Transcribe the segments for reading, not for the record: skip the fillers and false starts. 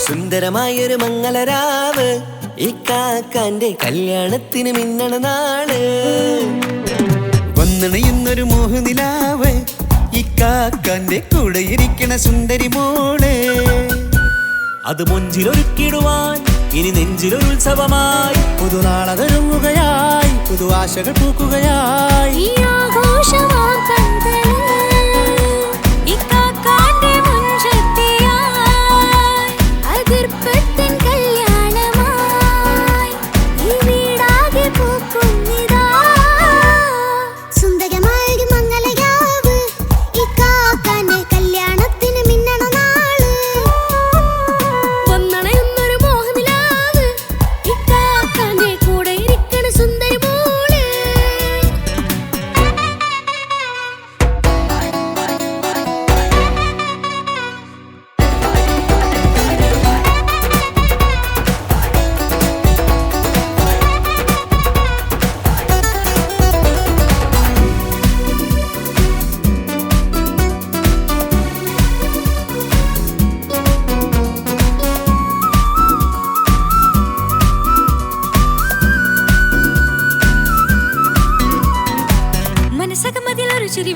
സുന്ദരമായൊരു മംഗളരാവ് ഇക്കാക്കാന്റെ കല്യാണത്തിന് മിന്നണ നാള്. വന്നണയുന്നൊരു മോഹനിലാവ് ഇക്കാക്കാന്റെ കൂടെ ഇരിക്കണ സുന്ദരി മോള്. അത് മുഞ്ചിലൊരുക്കിടുവാൻ ഇനി നെഞ്ചിലൊരു ഉത്സവമായി പുതുനാളതൊരുങ്ങുകയായി, പുതു ആശകൾ പൂക്കുകയായി.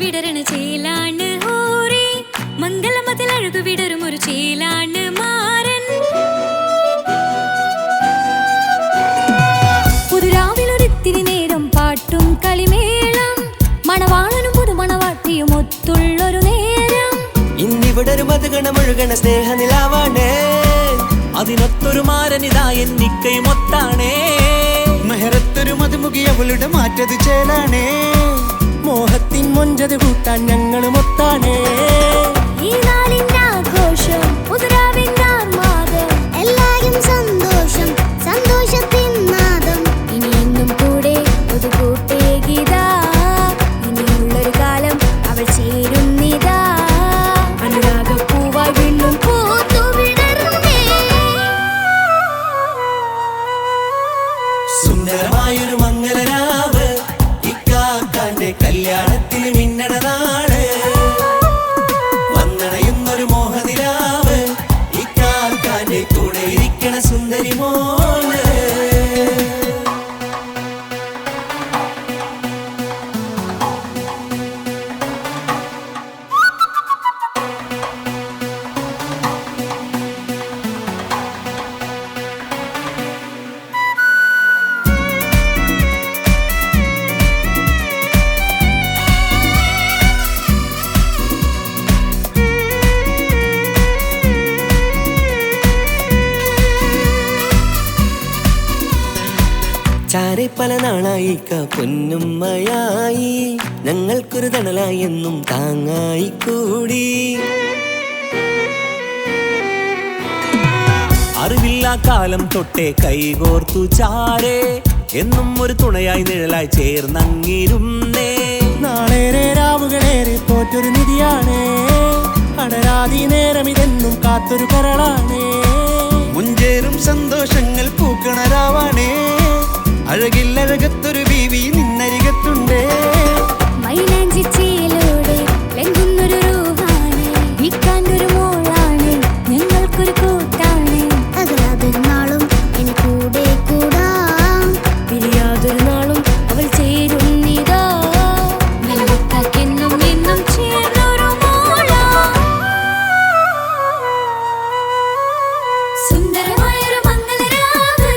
വിടരണ ചേലാണ് ഹോറി മംഗളമതിൽ അഴകു വിടരും ഒരു ചേലാണ് മാരൻ. പുതുരാവിലൊരിത്തിരി നേരം പാട്ടും കളിമേളം മണവാളനും പുതുമണവാട്ടിയും ഒത്തുള്ളൊരു നേരം. ഇന്നിവിടെ ഒരു മധുഗണമൊഴുകണ സ്നേഹനിലാവാണേ, അതിനൊത്തൊരു മാരനിതാ എന്നിക്കയും ഒത്താണേ. മെഹറത്തൊരു മധുമുഖി അവളുടെ മാറ്റത് ചേലാണേ, മോഹത്തിൻ മൊഞ്ചത് കൂട്ടാൻ ഞങ്ങളും ഒത്താണേ. ഈ നാളിന്റെ ആഘോഷം പുതുരാവിന്റെ ആർമാദം എല്ലാരും സന്തോഷം സന്തോഷത്തിൻ നാദം. ഇനി എന്നും കൂടെ പുതുകൂട്ടേ ഗീതാ, ഇനിയുള്ളൊരു കാലം അവൾ ചേരുന്നിതാ. അനുരാഗപ്പൂവായി വീണ്ടും പൂത്തു വിടർന്നേ. സുന്ദരമായൊരു മംഗളരാവ് ഇക്കാക്കാന്റെ കല്യാണത്തിന് മിന്നണ നാള്. വന്നണയുന്നൊരു മോഹനിലാവ് ഇക്കാക്കാന്റെ കൂടെ ഇരിക്കണ സുന്ദരി മോള്. ചാരെ പല നാളായി പൊന്നുമ്മയായി, ഞങ്ങൾക്കൊരു തണലായി എന്നും താങ്ങായി കൂടി. അറിവില്ലാ കാലം തൊട്ടേ കൈകോർത്തു ചാരെ, എന്നും ഒരു തുണയായി നിഴലായി ചേർന്നങ്ങിരുന്നേ. നാളേറെ രാവുകളേറെ തോറ്റൊരു നിധിയാണേ, അടരാതി നേരം ഇതെന്നും കാത്തൊരു കരളാണേ. മുഞ്ചേറും സന്തോഷങ്ങൾ പൂക്കണരാവാണേ, അഴകില്ലഴകത്തൊരു ബീവി നിന്നരികത്തുണ്ടേ. മൈലാഞ്ചിച്ചേലോടെ ലംഘുന്നൊരു രൂഹാണ്, ഇക്കാണ്ടൊരു മോളാണ്, ഞങ്ങൾക്കൊരു കൂട്ടാണ്. അകലാതൊരു നാളും ഇനി കൂടെ കൂടാം, പിരിയാതൊരു നാളും അവൾ ചേരുന്നിതാ. മെല്ലക്കാക്കെന്നും എന്നും ചേർന്നൊരു മോളാ. സുന്ദരമായൊരു മംഗളരാവ്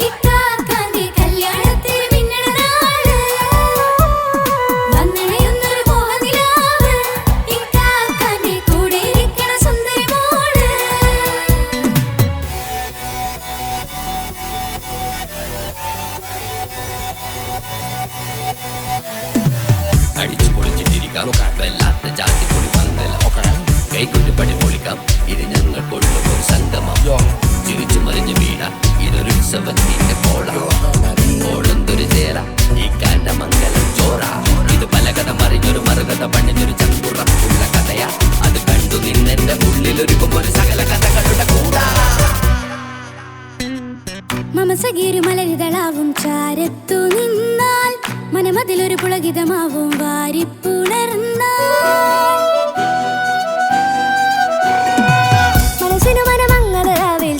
ഇക്കാക്കാന്റെ കല്യാണത്തിന് മിന്നണ നാള്. വന്നണയുന്നൊരു മോഹനിലാവ് ഇക്കാക്കാന്റെ കൂടെ ഇരിക്കണ സുന്ദരി മോള്. അടിച്ചു പൊളിച്ചിട്ടിരിക്കാം, വല്ലാത്ത ജാതി പൊളി മംഗലം. കൈകൊണ്ടു പടി പൊളിക്കാം, ഇത് ഞങ്ങൾ കൊള്ളും ഒരു സംഗമം. ചിരിച്ചു മറിഞ്ഞു വീണ ഇതൊരു ഉത്സവത്തിന്റെ കോളന്തൊരു ചേര ഈ കാണ്ട മംഗലം ചോറ. ഇത് പല കഥ മറിഞ്ഞൊരു മറുകഥ പണിഞ്ഞൊരു ചങ്കുറപ്പുള്ള കഥയാ. അത് കണ്ടു നിന്നെന്റെ ഉള്ളിലൊരുക്കും ഒരു സകല കഥകളുടെ കൂടാ. മമസഗീരു മലരിതളാവും ചാരത്തു നിന്നാൽ, മനമതിലൊരു പുളകിതമാവും വാരിപ്പുണർന്നാൽ. മനസ്സിനു മനമംഗളരാവിൽ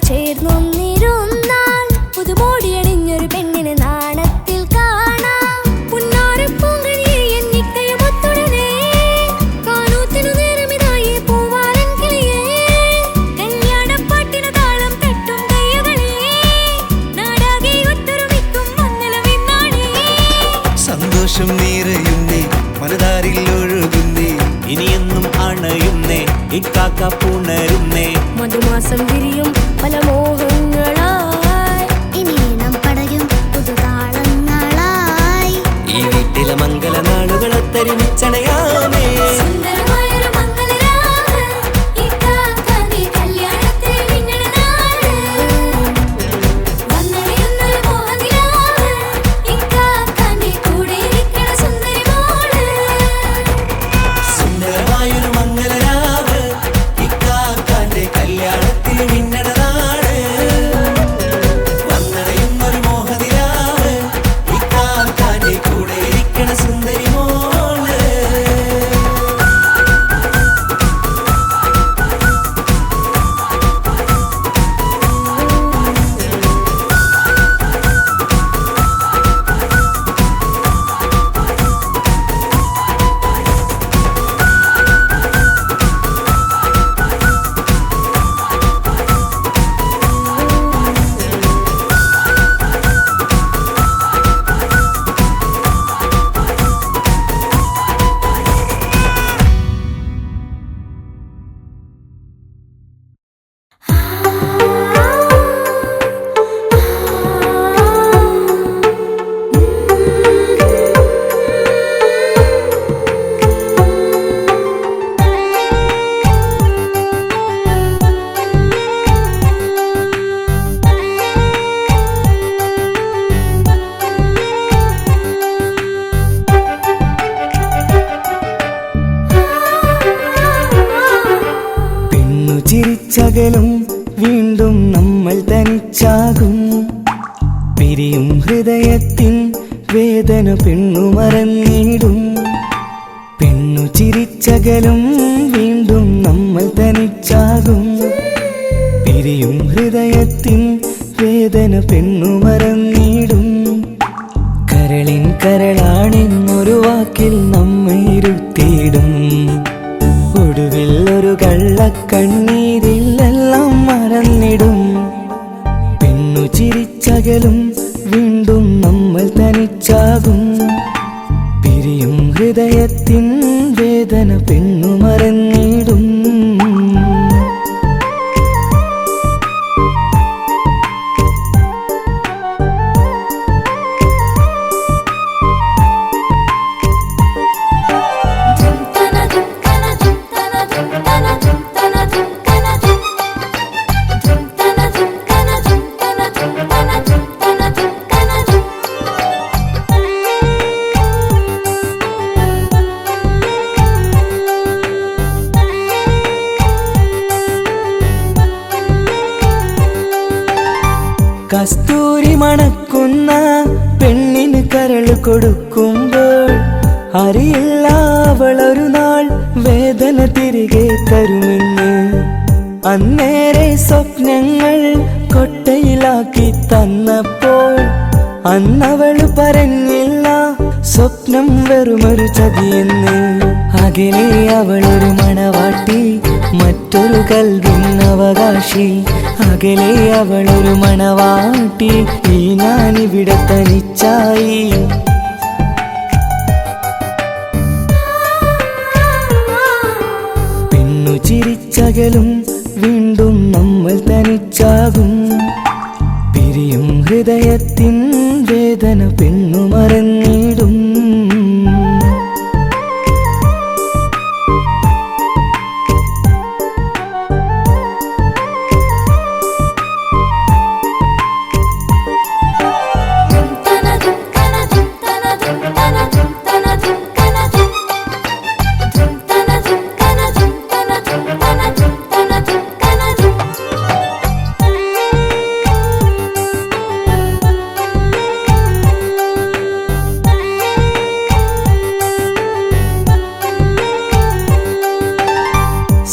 മനസ്സം വിരിയും പല മോഹങ്ങളായി ഇനി നാം പടരും പുതുതാളങ്ങളായി ഈ വീട്ടിലെ മംഗല നാളുകൾ ഒത്തൊരുമിച്ചണയാമേ സുന്ദരമായൊരു മംഗളരാവ് ഇക്കാക്കാന്റെ കല്യാണത്തിൽ മിന്നണ നാള് വന്നണിയുന്നൊരു മോഹനിലാവ് ഇക്കാക്കാന്റെ കൂടെ ഇരിക്കണ സുന്ദരി മോള് സുന്ദരമായൊരു മംഗലരാവ് ഇക്കാക്കാന്റെ കല്യാണത്തിൽ മിന്നണ നാട് വന്നടയുന്നൊരു മോഹനിലാവ് ഇക്കാക്കാന്റെ കൂടെ ഇരിക്കണ സുന്ദരി മോള് ചിരിച്ചകലും വീണ്ടും നമ്മൾ തനിച്ചാകും പിരിയും ഹൃദയത്തിൻ വേദന പെണ്ണു മറന്നിടും പെണ്ണു ചിരിച്ചകലും വീണ്ടും നമ്മൾ തനിച്ചാകും പിരിയും ഹൃദയത്തിൻ വേദന പെണ്ണു മറന്നിടും കരളിൻ കരളാണെന്നൊരു വാക്കിൽ നമ്മെ ഇരുത്തിയിടും ഒടുവിൽ ഒരു കള്ളക്കണ്ണീരിലെല്ലാം മറന്നിടും പെണ്ണു ചിരിച്ചകലും വീണ്ടും നമ്മൾ തനിച്ചാകും പിരിയും ഹൃദയത്തിൻ വേദന പെണ്ണു മറന്നിടും കസ്തൂരി മണക്കുന്ന പെണ്ണിന് കരള് കൊടുക്കുമ്പോൾ അറിയില്ല അവളൊരു നാൾ വേദന തിരികെ തരുമെന്ന് അന്നേരെ സ്വപ്നങ്ങൾ കൊട്ടയിലാക്കി തന്നപ്പോൾ അന്നവള് പറഞ്ഞില്ല സ്വപ്നം വെറുമൊരു ചതിയെന്ന് അകലെ അവളൊരു മണവാട്ടി മറ്റൊരു കൽവിൻ അവകാശി അകലെ അവളൊരു മണവാട്ടി ഈ ഞാനിവിടെ തനിച്ചായി പെണ്ണു ചിരിച്ചകലും വീണ്ടും നമ്മൾ തനിച്ചാകും പിരിയും ഹൃദയത്തിൻ വേദന പെണ്ണു മറന്നിടും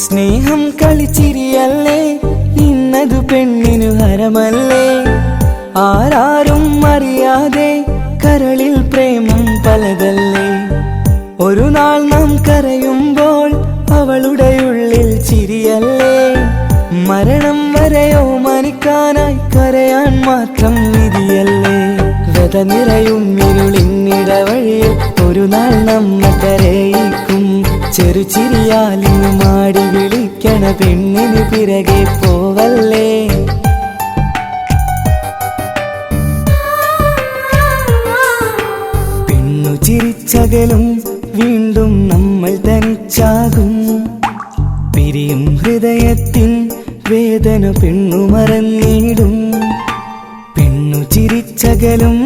സ്നേഹം കളിച്ചിരിയല്ലേ ഇന്നതു പെണ്ണിനു ഹരമല്ലേ ആരാരും അറിയാതെ കരളിൽ പ്രേമം പലതല്ലേ ഒരു നാൾ നാം കരയുമ്പോൾ അവളുടെ ഉള്ളിൽ ചിരിയല്ലേ മരണം വരെയോ മനിക്കാനായി കരയാൻ മാത്രം വിധിയല്ലേ വ്യത നിറയും ഇരുളിന്നിടവഴിയിൽ ഒരു നാൾ നമ്മ കരയിക്കും ചെറുചിരിയാലിന് മാടി വിളിക്കണ പെണ്ണിന് പിറകെ പോവല്ല ചിരിച്ചകലും വീണ്ടും നമ്മൾ തനിച്ചാകും. പിരിയും ഹൃദയത്തിൻ വേദന പെണ്ണു മറന്നിടും. പെണ്ണു ചിരിച്ചകലും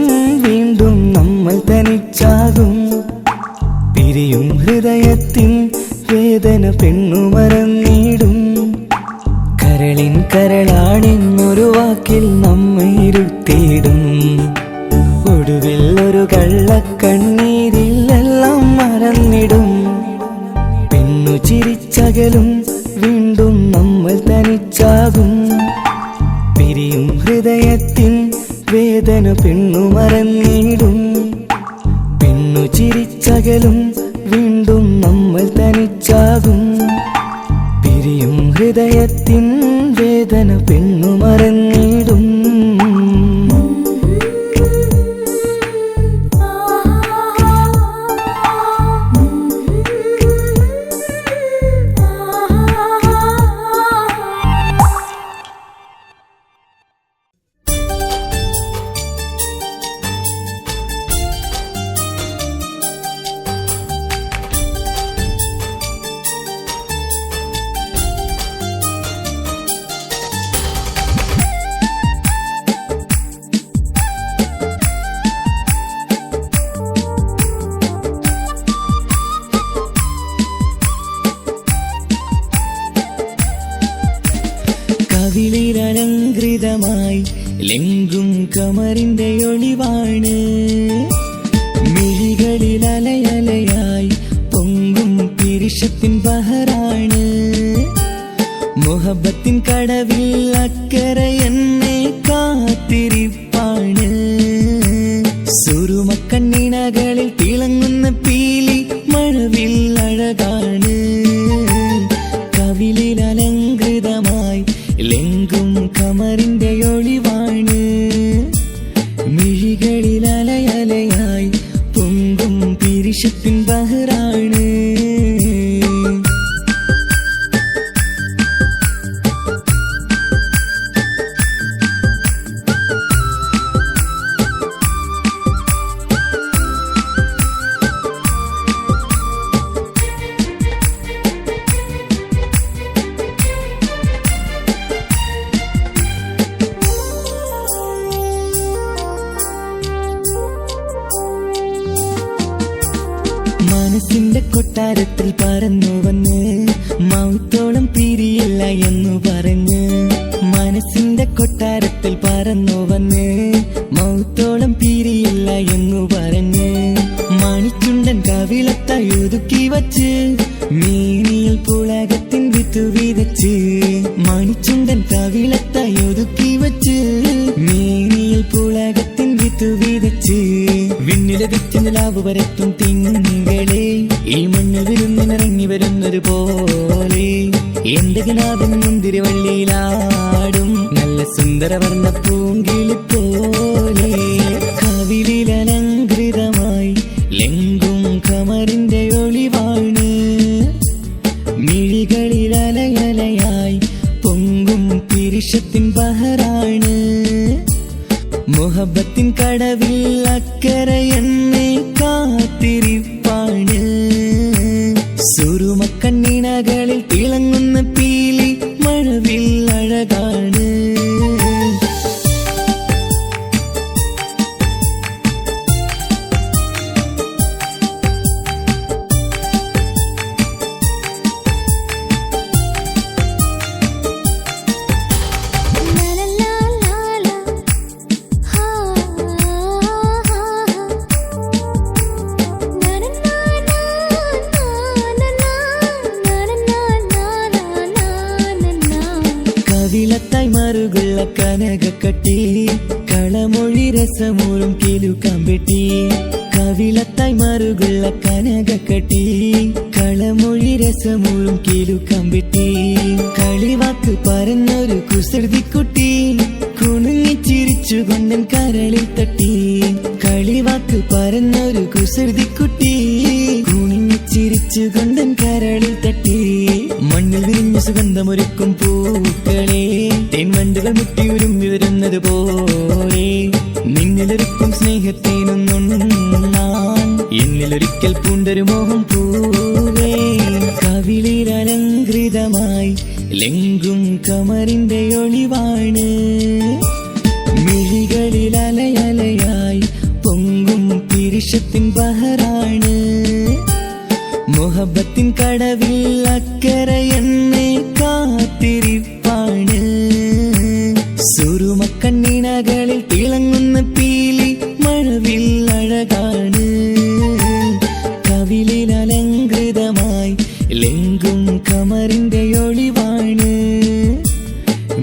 വീണ്ടും നമ്മൾ തനിച്ചാകും. പിരിയും ഹൃദയത്തിൻ വേദന പെണ്ണു മറന്നിടും. കരളിൻ കരളാണെന്നൊരു വാക്കിൽ നമ്മെ ഇരുത്തിയിടും. ഒടുവിൽ ഒരു കള്ളക്കണ്ണീരിൽ എല്ലാം മറന്നിടും. പെണ്ണു ചിരിച്ചകലും വീണ്ടും നമ്മൾ തനിച്ചാകും. പിരിയും ഹൃദയത്തിൻ വേദന പെണ്ണു മറന്നിടും. പെണ്ണു ചിരിച്ചകലും വീണ്ടും നമ്മൾ തനിച്ചാകും. പിരിയും ഹൃദയത്തിൻ വേദന പെണ്ണു മറന്നിടും. കവിളിലലങ്കൃതമായി ലെങ്കും കമറിന്റെ ഒളിവാണ്. മിഴികളിൽ അലയലയായി പൊങ്കും പിരിശത്തിൻ ബഹറാണ്. മുഹബത്തിൻ കടവിൽ അക്കരെ എന്നെ കാത്തിരിപ്പാണ്. സുറുമക്കണ്ണിനകളിൽ തിളങ്ങുന്ന പീലി മഴവിൽ അഴകാണ്. കവിളിലലങ്കൃതമായി ലെങ്കും കമറിന്റെ ഒളിവാണ്. മിഴികളിൽ അലയലയായി പൊങ്കും പിരിശത്തിൻ ബഹറാണ്. മനസ്സിന്റെ കൊട്ടാരത്തിൽ പറന്നു വന്ന് മൗത്തോളം പിരിയില്ല എന്നു പറഞ്ഞ്. മനസ്സിന്റെ കൊട്ടാരത്തിൽ പറന്നു വന്ന് മൗത്തോളം പിരിയില്ല എന്നു പറഞ്ഞ്. മണിച്ചുണ്ടൻ കവിളത്തായി ഒതുക്കി വച്ച് മേനിയിൽ പുളകത്തിൻ വിത്തു വിതച്ച്. മണിച്ചുണ്ടൻ കവിളത്തായി ഒതുക്കി വച്ച് മേനിയിൽ പുളകത്തിൻ വിത്തു വിതച്ച്. വിണ്ണിലതിച്ച് നിലാവ് വരത്തും തിങ്കളെ ഈ മണ്ണ് വിരുന്നിനിറങ്ങി വരുന്നത് പോലെ. എന്റെ കിനാവിൻ മുന്തിരിവള്ളിയിലാടും നല്ല സുന്ദരവർണ്ണ പൂങ്കിളി പോലെ. കവിളിലലങ്കൃതമായി ലെങ്കും കമറിന്റെ ഒളിവാണ്. മിഴികളിൽ അലയലയായി പൊങ്കും പിരിശത്തിൻ ബഹറാണ്. മുഹബത്തിൻ കടവിൽ അക്കരെ എന്നെ കാത്തിരിപ്പാണ്. സുറുമക്കണ്ണിനകളിൽ തിളങ്ങുന്ന പീലി മഴവിൽ അഴകാണ്. കവിളത്തായി മറുകുള്ള കനകക്കട്ടി കളമൊഴി രസമൂറും കിലുക്കാമ്പെട്ടി. കവിളത്തായി മറുകുള്ള കനകക്കട്ടി കളമൊഴി രസമൂറും കിലുക്കാമ്പെട്ടി. കളിവാക്ക് പറഞ്ഞൊരു കുസൃതിക്കുട്ടി കുണുങ്ങിച്ചിരിച്ചുകൊണ്ടൻ കരളിൽ തട്ടി. കളിവാക്ക് പറഞ്ഞൊരു കുസൃതിക്കുട്ടി കുണുങ്ങിച്ചിരിച്ചുകൊണ്ടൻ കരളിൽ തട്ടി. മണ്ണിൽ വിരിഞ്ഞ സുഗന്ധമൊരുക്കും പൂക്കളെ തേൻവണ്ടുകൾ മുട്ടി ഉരുമ്പി വരുന്നത് പോലെ. നിന്നിലൊരുക്കും സ്നേഹത്തേനൊന്നുണ്ണാൻ എന്നിൽ കനവിലൊരിക്കൽ പൂണ്ടൊരു മോഹം പൂവേ കവിളിൽ അലങ്കൃതമായി ലെങ്കും കമറിന്റെ ഒളിവാണ് മിഴികളിൽ അലയലയായി പൊങ്കും പിരിശത്തിൻ ബഹറാണ് മുഹബത്തിൻ കടവിൽ അക്കരെ എന്നെ കാത്തിരിപ്പാണ് സുറുമക്കണ്ണിനകളിൽ തിളങ്ങുന്ന പീലി മഴവിൽ അഴകാണ് കവിളിൽ അലങ്കൃതമായി ലെങ്കും കമറിന്റെ ഒളിവാണ്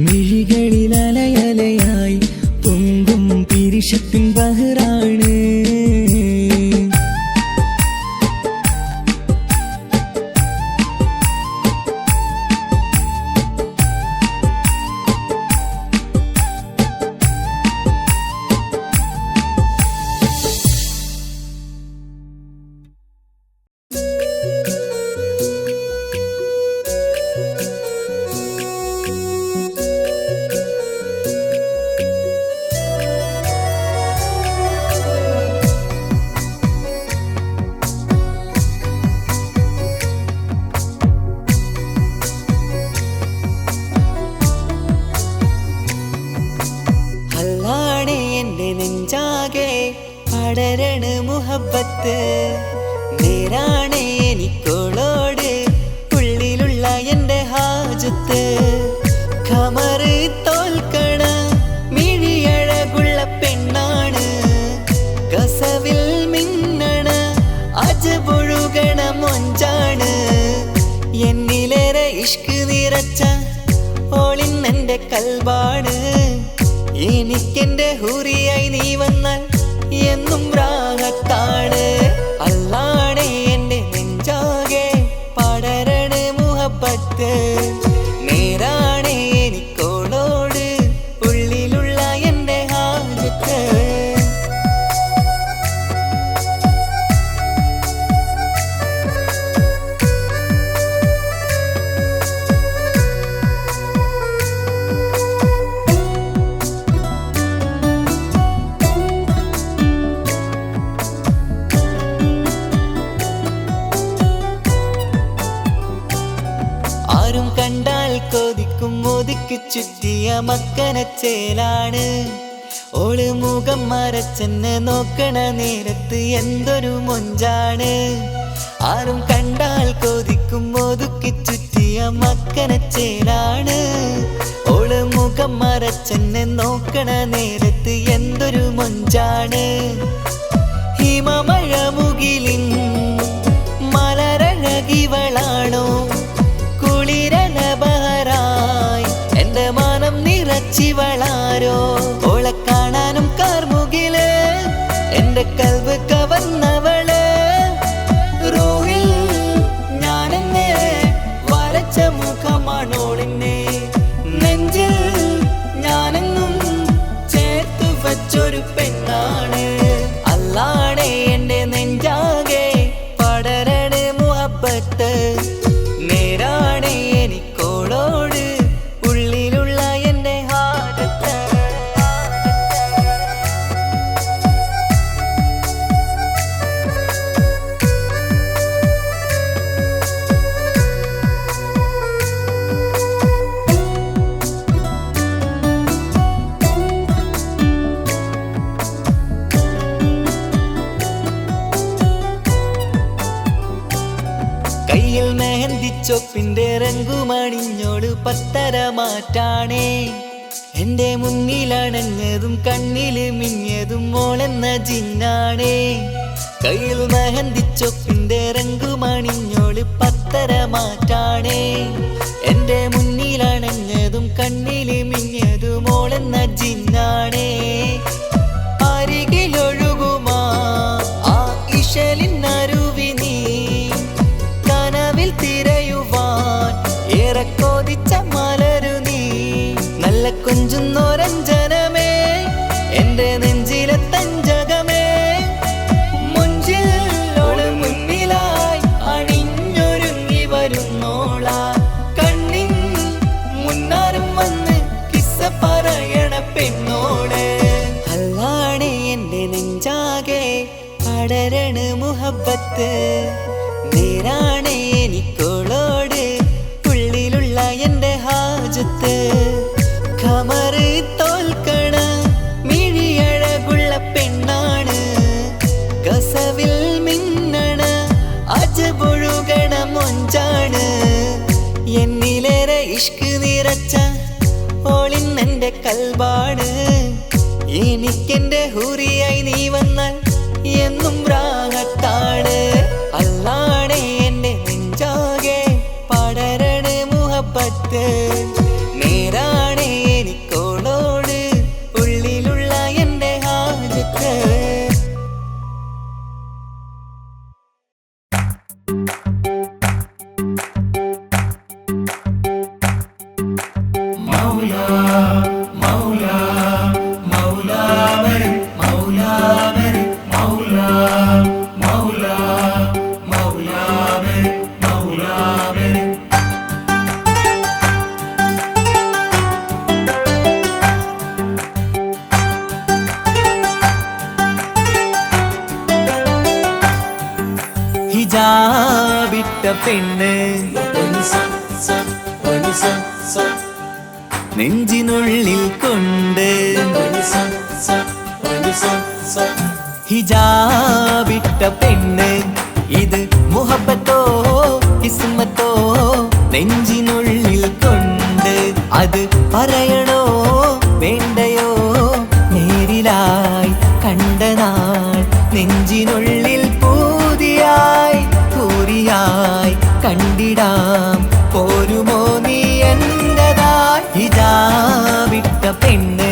മിഴികളിൽ അലയലയായി പൊങ്കും പിരിശത്തിൻ ബഹറാണ് പടരണ മുഹബത്ത് നേരാണ് എനിക്കോളോട് ഉള്ളിലുള്ള എന്റെ ഹാജത്ത് ഖമറ് തോൽക്കണ മിഴിയഴകുള്ള പെണ്ണാണ് കസവിൽ മിന്നണ അജപൊഴുകണ മൊഞ്ചാണ് എന്നിലേറെ ഇഷ്ക് നിറച്ച ഓളിന്നെന്റെ കൽബാണ് എനിക്കെന്റെ ഹൂറിയായി നീ വന്നാൽ എന്നും രാഗത്താണ് അല്ലാണേ എന്റെ നെഞ്ചാകെ പടരണ മുഹബത്ത് നേരാണേ എനിക്കോളോട് ഉള്ളിലുള്ള എന്റെ ഹാജത്ത് കണ്ടാൽ കൊതിക്കും ഒതുക്കി ചുറ്റിയ മക്കനച്ചേലാണ് ഓള് മുഖം മറച്ചെന്നെ നോക്കണ നേരത്ത് എന്തൊരു മൊഞ്ചാണ് ആരും കണ്ടാൽ കൊതിക്കും ഒതുക്കി ചുറ്റിയ മക്കനച്ചേലാണ് ഓള് മുഖം മറച്ചെന്നെ നോക്കണ നേരത്ത് എന്തൊരു മൊഞ്ചാണ് ഹിമമഴ മുകിലിൻ മലരഴകിവളാണോ കുളിരലബഹറായി എന്റെ മാനം നിറച്ചിവളാരോ ഓളെ കാണാനും കാർമുകില് എന്റെ കൽവ് കവർന്നവള് റൂഹിൽ ഞാനെന്നെ വരച്ച മുഖമാണോളിന്നെ നെഞ്ചിൽ ഞാനെന്നും ചേർത്തു വച്ചൊരു പെണ്ണാണ് അല്ലാണേ എന്റെ നെഞ്ചാകെ പടരണ മുഹബത്ത് നേരാണേ എനിക്കോളോട് ഉള്ളിലുള്ള എന്റെ ഹാജത്ത് കയ്യിൽ മെഹന്തിച്ചൊപ്പിന്റെ രംഗുമണിഞ്ഞോട് പത്തര മാറ്റാണേ എന്റെ മുന്നിലണഞ്ഞതും കണ്ണില് മിഞ്ഞതും മോളെന്ന ജിന്നാണേ കയ്യിൽ മെഹന്തിച്ചൊപ്പിന്റെ രംഗുമണിഞ്ഞോട് പത്തര മാറ്റാണേ എന്റെ മുന്നിലണഞ്ഞതും കണ്ണില് മിഞ്ഞതും മോളെന്ന ജിന്നാണേ അരികിലൊഴുകുമാ ആ ഇശലിനരുവി നീ കനവിൽ തിരയുവാൻ ഏറെ കൊതിച്ച മലരു നീ നല്ല കൊഞ്ചുന്നോരഞ്ജനമേ എന്റെ നെഞ്ചിലെ തഞ്ചകമേ മുഞ്ചിൽ മുന്നിലായി അണിഞ്ഞൊരുങ്ങി വരുന്നോളാ കണ്ണിൻ മുന്നാരും വന്ന് കിസ്സ പറയണ പെണ്ണോളെ മുഹബത്ത് നേരാണേ എനിക്കോളോട് ഉള്ളിലുള്ള എന്റെ ഹാജത്ത് ഖമറ് തോൽക്കണ മിഴിയഴകുള്ള പെണ്ണാണ് കസവിൽ മിന്നണ അജബൊഴുകണ മൊഞ്ചാണ് എന്നിലേറെ ഇഷ്ക് നിറച്ച ഓളിന്നെന്റെ കൽബാണ് എനിക്കെന്റെ ഹുറിയായി നീ വന്നാൽ എന്നും രാഗത്താണ് അല്ലാണേ എന്റെ നെഞ്ചാകെ പടരണ മുഹബത്ത് നേരാണേ എനിക്കോളോട് ഉള്ളിലുള്ള എന്റെ ഹാജത്ത് ഹിജാബിട്ട പെണ്ണ് നെഞ്ചിനുള്ളിൽ കൊണ്ട് ഹിജാബിട്ട പെണ്ണ് ഇത് മുഹബത്തോ കിസ്മത്തോ നെഞ്ചിനുള്ളിൽ കൊണ്ട് അത് പറയണോ വേണ്ടയോ നേരിലായി കണ്ട നാൾ നെഞ്ചിനുള്ളിൽ പൂതിയായി പൂരിയായി കണ്ടിടാം പോരുമോ നീ എന്റതായി ഹിജാബിട്ട പെണ്ണ്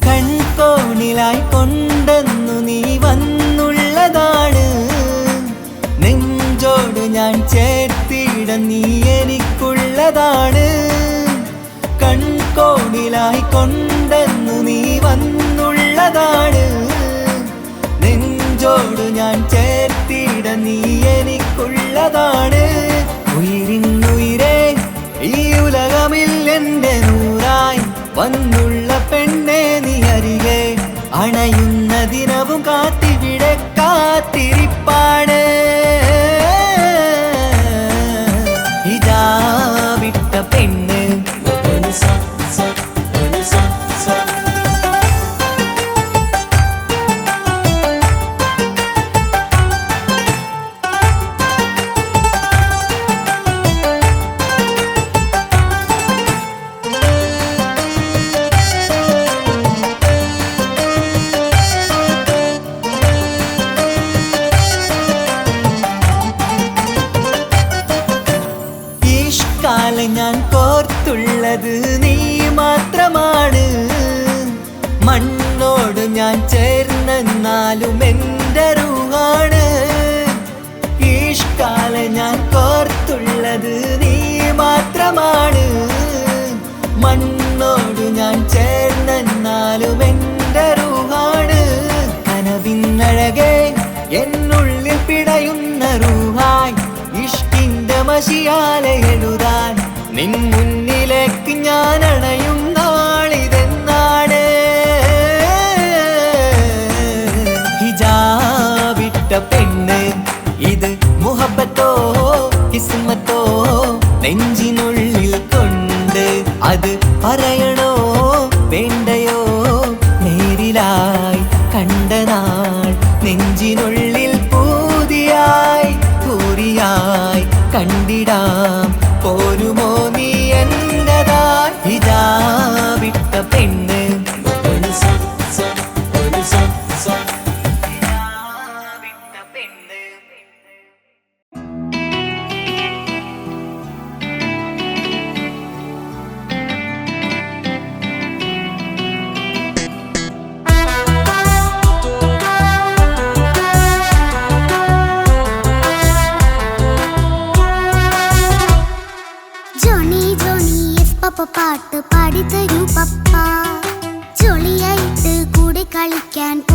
കൺകോണിലായി കൊണ്ടെന്നു നീ വന്നുള്ളതാണ് നെഞ്ചോട് ഞാൻ ചേർത്തിട നീ എനിക്കുള്ളതാണ് കൺകോണിലായി കൊണ്ടെന്നു നീ വന്നുള്ളതാണ് നെഞ്ചോട് ഞാൻ ചേർത്തിട നീ എനിക്കുള്ളതാണ് ഉയിരിന്നുയിരേ ഈ ഉലകമിൽ എന്റെ നൂറായി വന്നുള്ള പെണ്ണെ നീ അരികെ അണയുന്ന ദിനവും കാത്തിവിടെ കാത്തിരിപ്പാണ് ഹിജാബിട്ട പെണ്ണ് കാലം ഞാൻ കോർത്തുള്ളത് നീ മാത്രമാണ് മണ്ണോട് ഞാൻ ചേർന്നെന്നാലും എൻ്റെ റൂഹാണ് ഈഷ്കാലം ഞാൻ കോർത്തുള്ളത് നീ മാത്രമാണ് മണ്ണോട് ഞാൻ ചേർന്നെന്നാലും എൻ്റെ റൂഹാണ് കനവിന്നഴകെ എന്നുള്ളിൽ പിടയുന്ന റൂഹായി ഇഷ്കിന്റെ മഷിയാലെ എഴുതാൻ നിൻ മുന്നിലേക്ക് ഞാൻ അണയും നാളിതെന്നാണ് ഹിജാബിട്ട പെണ്ണ് ഇത് മുഹബത്തോ കിസ്മത്തോ നെഞ്ചിനുള്ളിൽ കൊണ്ട് അത് പറയണോ വേണ്ടയോ നേരിലായി കണ്ട നാൾ നെഞ്ചിനുള്ളിൽ പൂതിയായി പൂരിയായി കണ്ടിടാം പോരുമോ നീ എന്റതായി ഹിജാബിട്ട പെണ്ണ്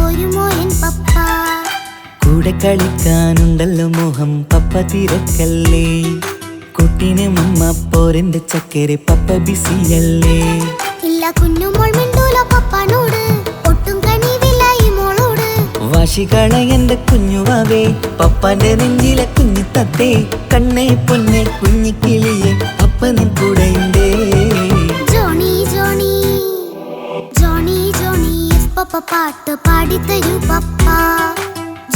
പോരുമോ എൻ പപ്പ? കൂടെ കളിക്കാനുണ്ടല്ലോ മോഹം പപ്പ തിരക്കല്ലേ. കുട്ടീനെ മമ്മ പോരെന്റെ ചക്കരെ പപ്പ ബിസിയല്ലേ. ഇല്ല കുഞ്ഞുമോൾ മിണ്ടൂല പപ്പനോട്, ഒട്ടും കണിവില്ല ഈ മോളോട്. വാശികള എന്റെ കുഞ്ഞുവാവേ, പപ്പാന്റെ നെഞ്ചിലെ കുഞ്ഞു തത്തേ. കണ്ണേ പൊന്നെ കുഞ്ഞിക്കിളിയെ അപ്പനും കൂടെയുണ്ടേ. Johnny Johnny Johnny Johnny yes papa പാട്ട് പാടിത്തരൂ പപ്പ.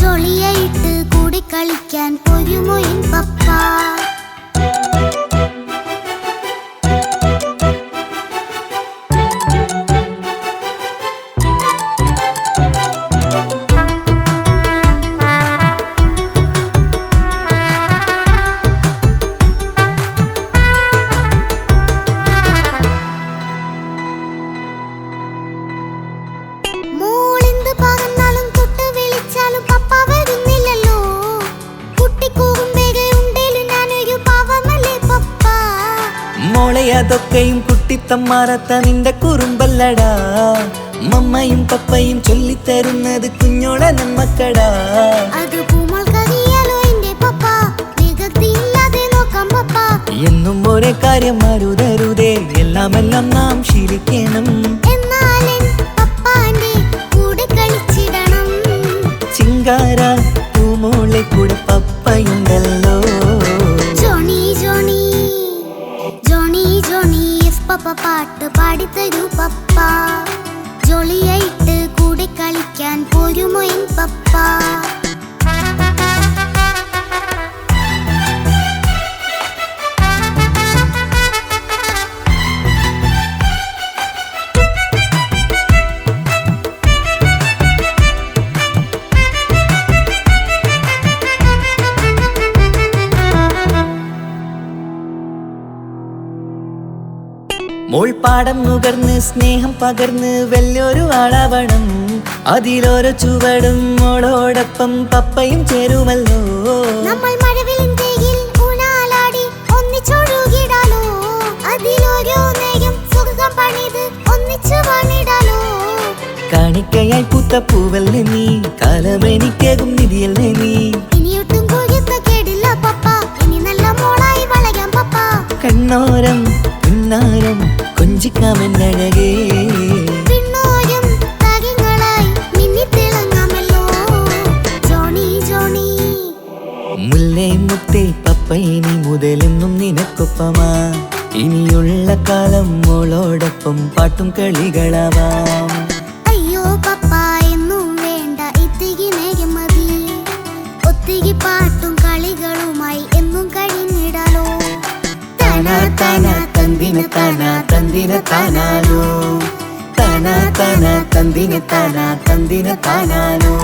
ജോളിയായിട്ട് കൂടി കളിക്കാൻ പോരുമോ എൻ പപ്പ? മോളെന്ത് പറഞ്ഞാലും തൊട്ട് വിളിച്ചാലും പപ്പ വരുന്നില്ലല്ലോ. കുട്ടിക്കൂകുമ്പേരെ ഉണ്ടേലും ഞാനൊരു പാവമല്ലേ പപ്പ? മോളെ അതൊക്കെയും കുട്ടിത്തമ്മാറത്ത നിന്റെ കുറുമ്പല്ലടാ. മമ്മയും പപ്പയും ചൊല്ലിത്തരുന്നത് കുഞ്ഞോളെ നമ്മക്കടാ. അത് പൂമോൾക്കറിയാലോ എന്റെ പപ്പ, വികൃതിയില്ലാതെ നോക്കാം പപ്പ. എന്നും ഒരേ കാര്യം അരുതരുതേ, എല്ലാം നാം ശീലിക്കണം. എന്നാലെൻ പപ്പാന്റെ കൂടെ കളിച്ചിടണം. ചിങ്കാര പൂമോളെ കൂടെ പപ്പയുണ്ടല്ലോ. Johnny Johnny Johnny Johnny yes papa പാട്ട് പാടിത്തരൂ പപ്പ. ജോളിയായിട്ട് കൂടെ കളിക്കാൻ പോരുമോ എൻ പപ്പ? മോൾ പാടം നുകർന്ന് സ്നേഹം പകർന്ന് വലിയൊരു ആളാവണം. അതിലോരോ ചുവടും മോളോടൊപ്പം പപ്പയും ചേരുമല്ലോ. നമ്മൾ മഴവിലിൻ തേയിൽ ഊഞ്ഞാലാടി ഒന്നിച്ചൊഴുകിടാലോ. അതിലോരോ നേരം സുഖം പണിത് ഒന്നിച്ചു പണിടാലോ. കാണിക്കയായി പൂത്ത പൂവല്ലേ നീ, കാലമെനിക്കേകും നിധിയല്ലേ നീ. ഇനിയൊട്ടും കുരുത്ത കേടില്ല പപ്പ, ഇനി നല്ല മോളായി വളയാം പപ്പ. കണ്ണോരം പുന്നാരം കൊഞ്ചിക്കാമെന്നഴകേ. പിന്നോരും താരങ്ങളായി മിന്നിത്തിളങ്ങാമല്ലോ. ജോണി ജോണി മുല്ലേ മുത്തേ പപ്പ ഇനി മുതലെന്നും നിനക്കൊപ്പമാ. ഇനിയുള്ള കാലം മോളോടൊപ്പം പാട്ടും കളികളാവാം. അയ്യോ പപ്പ എന്നും വേണ്ട ഇത്തിരി നേരം മതി. ഒത്തിരി പാട്ടും കളികളുമായി എന്നും കഴിഞ്ഞിടാലോ. താനാ താനാ തന്തിന താനാ തന്തിന താനാലോ. താനാ താനാ തന്തിന താനാ തന്തിന താനാലോ.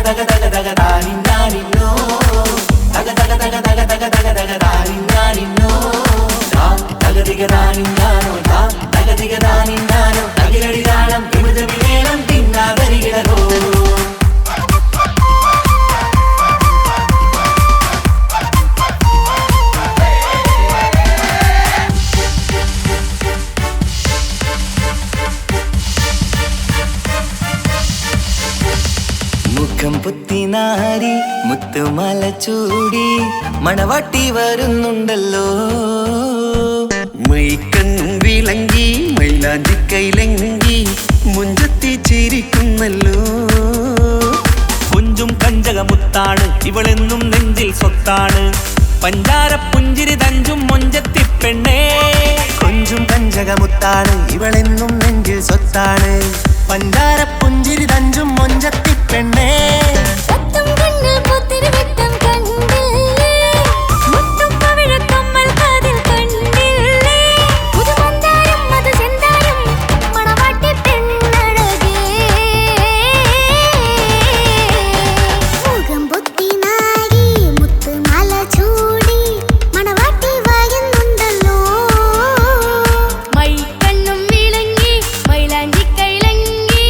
തക തക തക താനിന്നാനിന്നോ തക തക തക തക തക തക തക താനിന്നാനിന്നോ തക തിക താനിന്നാനോ തക തിക താനിന്നാനോ തകിലടി താളം വിമുത വിവേളം തിന്നാതരികിടരോ മുഖം പുത്തിനാരി മുത്തുമാല ചൂടി മണവാട്ടി വരുന്നുണ്ടല്ലോ മൈക്കണ്ണും വിളങ്ങി മൈലാഞ്ചി കൈലങ്കി മുഞ്ചത്തി ചിരിക്കുന്നല്ലോ കുഞ്ചും കഞ്ചകമുത്താണ് ഇവളെന്നും നെഞ്ചിൽ സ്വത്താണ് പഞ്ചാര പുഞ്ചിരി തഞ്ചും മൊഞ്ചത്തി പെണ്ണേ കൊഞ്ചും കഞ്ചകമുത്താണ് ഇവളെന്നും നെഞ്ചിൽ സ്വത്താണ് പഞ്ചാര പുഞ്ചിരി തഞ്ചും മൊഞ്ചത്തി പെണ്ണേ സത്തം കണ്ണിൽ പുത്തിരി വെട്ടം കണ്ടില്ലേ മുത്തും പവിഴക്കമ്മൽ കാതിൽ കണ്ടില്ലേ പുതുമന്ദാരം മധു ചെന്താരം മണവാട്ടി പെണ്ണഴകേ മുഖം പൊത്തി നാരി മുത്തുമാല ചൂടി മണവാട്ടി വായുന്നുണ്ടല്ലോ മൈക്കണ്ണും വിളങ്ങി മൈലാഞ്ചി കൈലങ്കി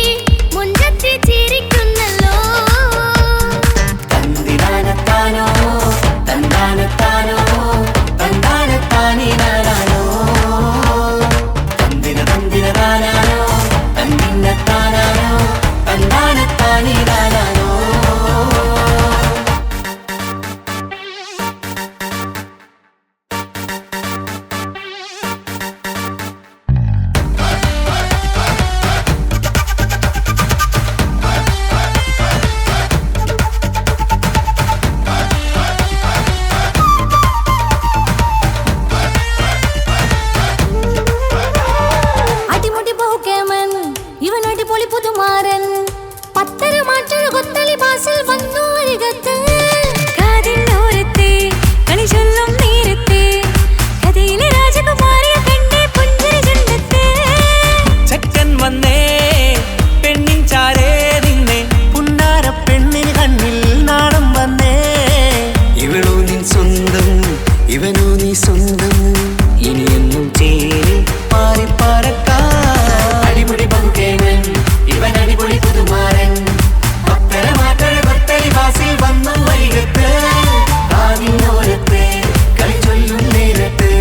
മുഞ്ചത്തി ചിരിക്കുന്നല്ലോ തന്തിനാനത്താനോ തന്താനത്താനോ തന്താനത്താനിനാനോ തന്തിന തന്തിനതാനാനോ തന്നിന്നത്താനാനോ തന്താനത്താനിനാനോ അടിമുടി പോകേമൻ ഇവൻ അടിപൊളി പുതുമാരൻ പത്തര മാറ്റൊരു കൊത്തളി ബാസിൽ വന്നു അരികത്ത് കാതിനോരത്തെ കളി ചൊല്ലും നേരത്തെ കഥയിലെ രാജകുമാരിയെ കണ്ടേ പുഞ്ചിരി ചുണ്ടത്തെ ചെക്കൻ വന്നേ പെണ്ണിൻ ചാരേ നിന്നെ പുന്നാര പെണ്ണിന് കണ്ണിൽ നാണം വന്നേ ഇവളോ നിൻ സ്വന്തം ഇവനോ നീ സ്വന്തം ഇനിയെന്നും ചേരി പാറി പറക്കാം അടിപൊളി പങ്കുകേമൻ ഇവൻ അടിപൊളി പുതുമാരൻ പത്തര മാറ്റൊരു കൊത്തളി ബാസിൽ വന്നു വരികത്ത് കാതിനോരത്ത് കളി ചൊല്ലും നേരത്ത്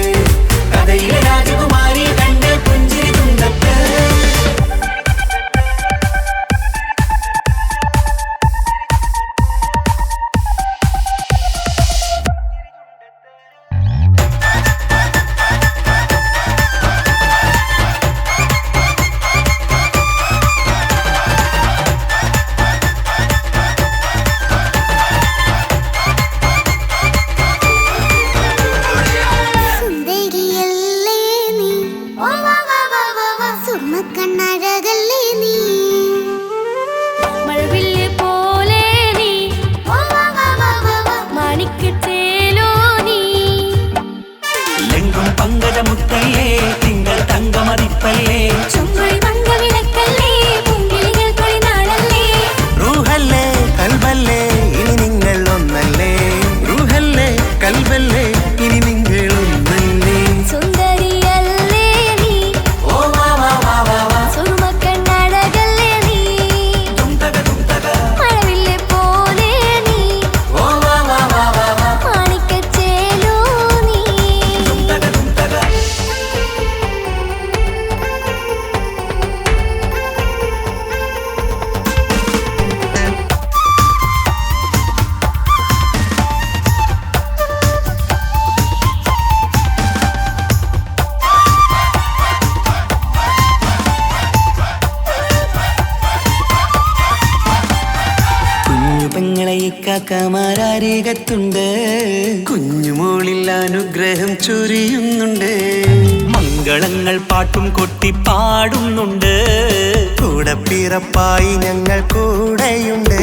കഥയിലെ രാജകുമാരി കണ്ട് പുഞ്ചിരി തുണ്ടത്ത് സുന്ദരിയല്ലേ നീ സുമ്മക്കണ്ണഴകല്ലേ നീ മഴവില്ല് പോലെ നീ മാണിക്കച്ചേലോ നീ ലെങ്കും പങ്കജമുത്തല്ലേ തിങ്കൾ തങ്കമതിപ്പല്ലേ ചുങ്കുഴി മംഗവിളക്കല്ലേ പൂങ്കിളികൾ കൊളിനാളല്ലേ റൂഹല്ലേ കൽബല്ലേ ഇനി നിങ്ങൾ ഒന്നല്ലേ റൂഹല്ലേ കൽബല്ലേ ഇനി നിങ്ങൾ ഒന്നല്ലേ സുന്ദരിയല്ലേ നീ ഓ വാ വാ വാ വാ വാ സുറുമക്കണ്ണഴകല്ലേ നീ മഴവില്ല് പോലെ നീ ഓ വാ വാ വാ വാ വാ മാണിക്കച്ചേലോ നീ കുഞ്ഞു പെങ്ങളെ ഇക്കാക്കമാരാരികത്തുണ്ട് കുഞ്ഞുമോളിൽ അനുഗ്രഹം ചൊരിയുന്നുണ്ട് മംഗളങ്ങൾ പാട്ടും കൊട്ടി പാടുന്നുണ്ട് കൂടെ പിറപ്പായി ഞങ്ങൾ കൂടെയുണ്ട്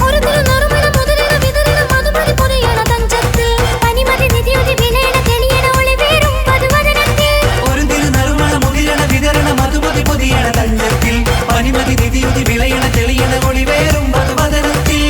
ഒരു നറുമണ മുതലിന വിതരണ മധുമതി പൊരിയണ തഞ്ചത്തിൽ പനിമതി നിധിയുതി വിലയണ തെളിയണ ഒളിവേറും പതുവദനത്തിൽ ഒരു തിരുനറുമണ മുതിരണ വിതരണ മധുമതി പൊതിയണ തഞ്ചത്തിൽ പനിമതി നിധിയുതി വിളയണ തെളിയണ ഒളിവേറും മധുവദനത്തിൽ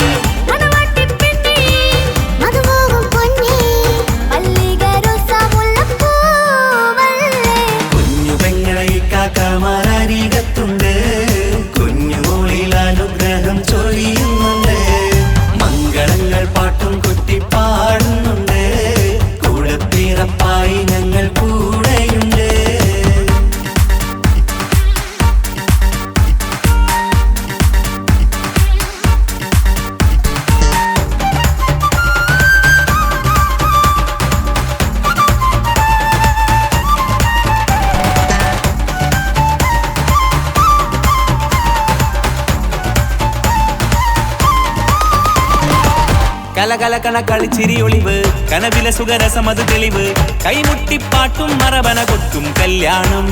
കലകലകണ കളിച്ചിരി ഒളിവ് കനവിലെ സുഖരസം അത് തെളിവ് കൈമുട്ടിപ്പാട്ടും മറവന കൊട്ടും കല്യാണം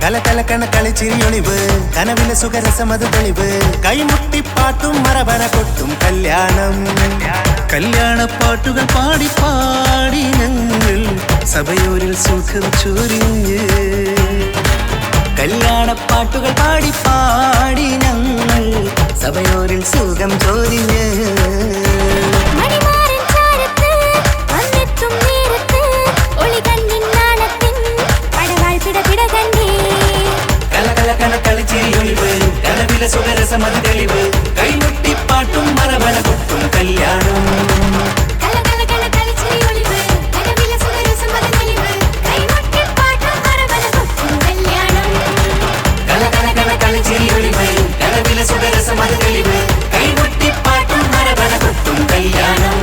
കലകലകണ കളിച്ചിരി ഒളിവ് കനവിലെ സുഖരസം അത് തെളിവ് കൈമുട്ടിപ്പാട്ടും മറവന കൊട്ടും കല്യാണം കല്യാണപ്പാട്ടുകൾ പാടി പാടി ഞങ്ങൾ സഭയോരിൽ സുഖം ചൊരിഞ്ഞ് കല്യാണപ്പാട്ടുകൾ പാടി പാടി ഞങ്ങൾ സഭയോരിൽ സുഖം ചൊരിഞ്ഞ് മണിമാരൻ ചാരത്ത് വന്നെത്തും നേരത്ത് ഒളികണ്ണിൻ നാണത്തിൻ പടവാൾ പിടപിട കണ്ടേ കലകലകണ കളിച്ചിരി ഒളിവ് കനവിലെ സുഖരസം അത് തെളിവ് കൈമുട്ടിപ്പാട്ടും മറവന കൊട്ടും കല്യാണം കലകലകണ കളിച്ചിരി ഒളിവ് കനവിലെ സുഖരസം അത് തെളിവ് കൈമുട്ടിപ്പാട്ടും മറവന കൊട്ടും കല്യാണം കലകലകണ കളിച്ചിരി ഒളിവ് കനവിലെ സുഖരസം അത് തെളിവ് കൈമുട്ടിപ്പാട്ടും മറവന കൊട്ടും കല്യാണം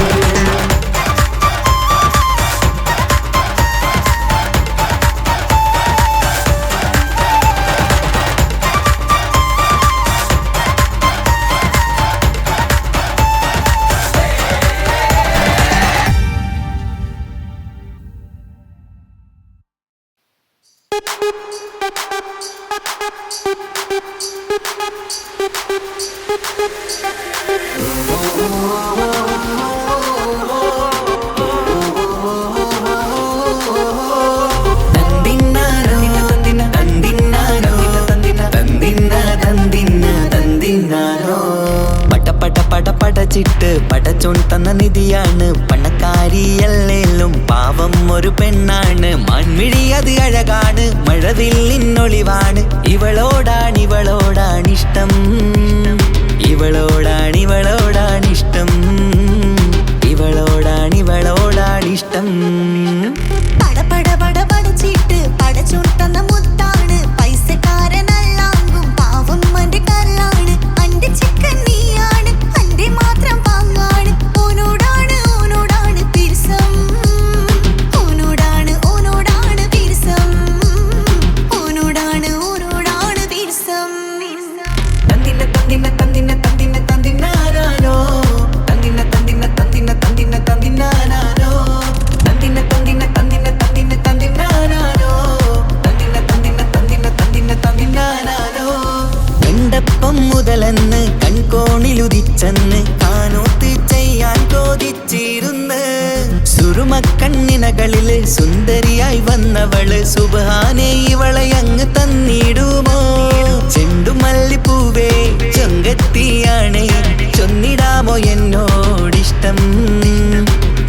പടച്ചിട്ട് പടച്ചോൻ തന്ന നിധിയാണ് പണക്കാരിയല്ലേലും പാവം ഒരു പെണ്ണാണ് മാൻമിഴി അത് അഴകാണ് മഴവില്ലിന്നൊളിവാണ് ഇവളോടാണിഷ്ടം ഇവളോടാണിഷ്ടം ഇവളോടാണിഷ്ടം പടപട പടപടച്ചിട്ട് പടച്ചോൻ തന്ന മുത്താണ് പൈസക്കാരനല്ലാങ്കും പാവം അന്റെ കല്ലാണ് അന്റെ ചിക്കൻ നീയാണ് അന്റെ മാത്രം പാങ്ങാണ് ഓനോടാണ് പിരിസം ഓനോടാണ് പിരിസം ഓനോടാണ് പിരിസം തന്തിന തന്തിന തന്തിന തന്തിന തന്തിനാനോ തന്തിന തന്തിന തന്തിന തന്തിന തന്തിനാനോ തന്തിന തന്തിന തന്തിന തന്തിന തന്തിനാനോ തന്തിന തന്തിന തന്തിന തന്തിന തന്തിനാനോ കണ്ടപ്പം മുതലെന്ന് കൺകോണിലുദിച്ചെന്ന് കാനോത്ത് ചെയ്യാൻ കോതിച്ചിരുന്ന് സുറുമക്കണ്ണിനകളില് സുന്ദരിയായി വന്നവള് സുബ്ഹാനേ ഇവളെ അങ്ങ് തന്നിടുമോ ചെണ്ടുമല്ലിപ്പൂവേ ചൊങ്കത്തിയാണ് ചൊന്നിടാമോ എന്നോടിഷ്ടം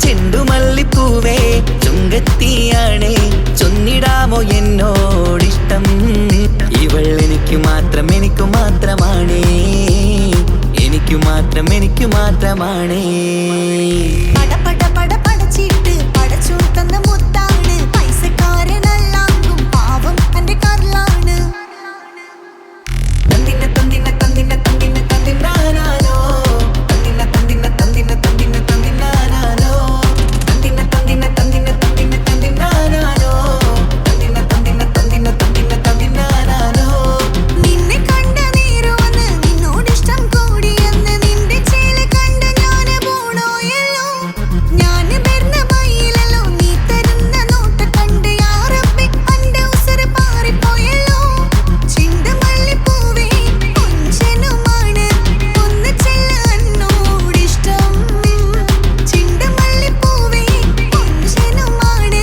ചെണ്ടുമല്ലിപ്പൂവേ ചൊങ്കത്തിയാണ് ചൊന്നിടാമോ എന്നോടിഷ്ടം ഇവൾ എനിക്ക് മാത്രമാണേ എനിക്ക് മാത്രമാണേ പടപട പടപടച്ചിട്ട് പടച്ചോൻ തന്ന മുത്താണ് പൈസക്കാരനല്ലാങ്കും പാവം അന്റെ കല്ലാണ് തന്തിന തന്തിന തന്തിന തന്തിന തന്തിനാനോ തന്തിന തന്തിന തന്തിന തന്തിന തന്തിനാനോ തന്തിന തന്തിന തന്തിന തന്തിന തന്തിനാനോ തന്തിന തന്തിന തന്തിന തന്തിന തന്തിനാനോ നിന്നെ കണ്ട നേരോന്ന് നിന്നോടിഷ്ടം കൂടിയെന്ന് നിന്റെ ചേല കണ്ട ഞാന് പോണോയല്ലോ ഞാന് വരുന്ന വഴിയിലല്ലോ നീ തരുന്ന നോട്ട കണ്ട് യാറപ്പി അന്റെ ഉസറ് പാറിപ്പോയല്ലോ ചിണ്ടമല്ലിപ്പൂവേ കൊഞ്ചനുമാണ് ഒന്ന് ചെല്ല എന്നോടിഷ്ടം ചിണ്ടമല്ലിപ്പൂവേ കൊഞ്ചനുമാണ്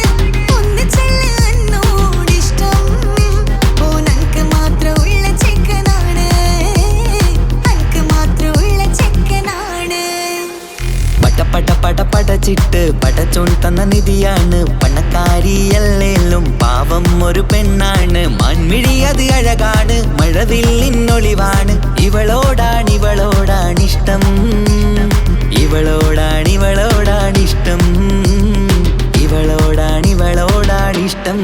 ഒന്ന് ചെല്ല എന്നോടിഷ്ടം ഓനക്ക് മാത്രമുള്ള ചെക്കനാണ് അനക്ക് മാത്രമുള്ള ചെക്കനാണ് പടച്ചിട്ട് പടച്ചോൻ തന്ന നിധിയാണ് പണക്കാരിയല്ലേലും പാവം ഒരു പെണ്ണാണ് മാൻമിഴി അത് അഴകാണ് മഴവില്ലിന്നൊളിവാണ് ഇവളോടാണിഷ്ടം ഇവളോടാണിഷ്ടം ഇവളോടാണിഷ്ടം